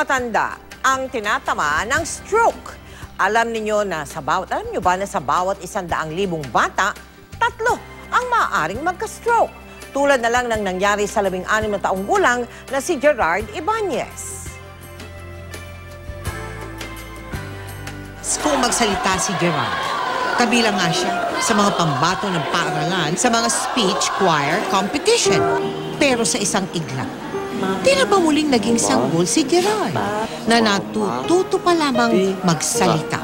tumatanda ang tinatama ng stroke. Alam niyo ba na sa bawat 100,000 bata, 3 ang maaaring magka-stroke. Tulad na lang ng nangyari sa 16 na taong gulang na si Gerard Ibanez. Kung magsalita si Gerard, kabilang nga siya sa mga pambato ng paaralan sa mga speech choir competition. Pero sa isang iglap, di na ba muling naging sanggol si Gerard na natututo pa lamang magsalita?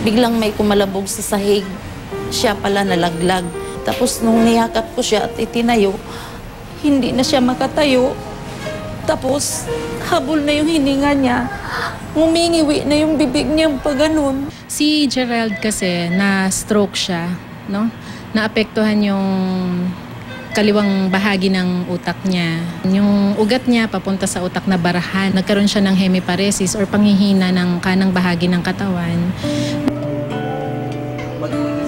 Biglang may kumalabog sa sahig. Siya pala nalaglag. Tapos nung niyakap ko siya at itinayo, hindi na siya makatayo. Tapos habol na yung hininga niya. Ngumingiwi na yung bibig niya pa ganun. Si Gerald kasi na-stroke siya, no? Naapektuhan yung kaliwang bahagi ng utak niya. Yung ugat niya papunta sa utak na barahan. Nagkaroon siya ng hemiparesis or panghihina ng kanang bahagi ng katawan.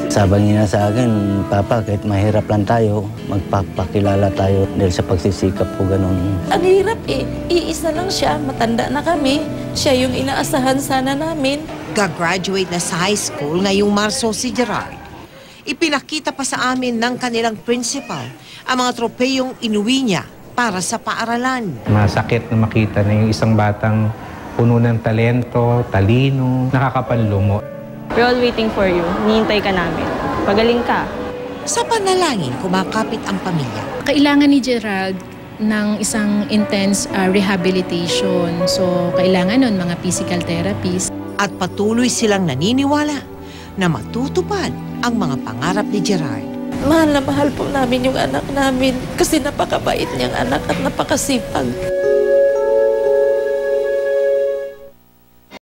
Sabi niya sa akin, Papa, kahit mahirap lang tayo, magpapakilala tayo dahil sa pagsisikap ko ganun. Ang hirap eh. Iisa lang siya. Matanda na kami. Siya yung inaasahan sana namin. Gagraduate na sa high school ngayong Marso si Gerard. Ipinakita pa sa amin ng kanilang principal ang mga tropeyong inuwi niya para sa paaralan. Masakit na makita na yung isang batang puno ng talento, talino, nakakapanlumo. We're all waiting for you. Hinihintay ka namin. Pagaling ka. Sa panalangin, kumakapit ang pamilya. Kailangan ni Gerald ng isang intense rehabilitation. So, kailangan nun mga physical therapies. At patuloy silang naniniwala na matutupad ang mga pangarap ni Gerard. Mahal na mahal po namin yung anak namin kasi napakabait niyang anak at napakasipag.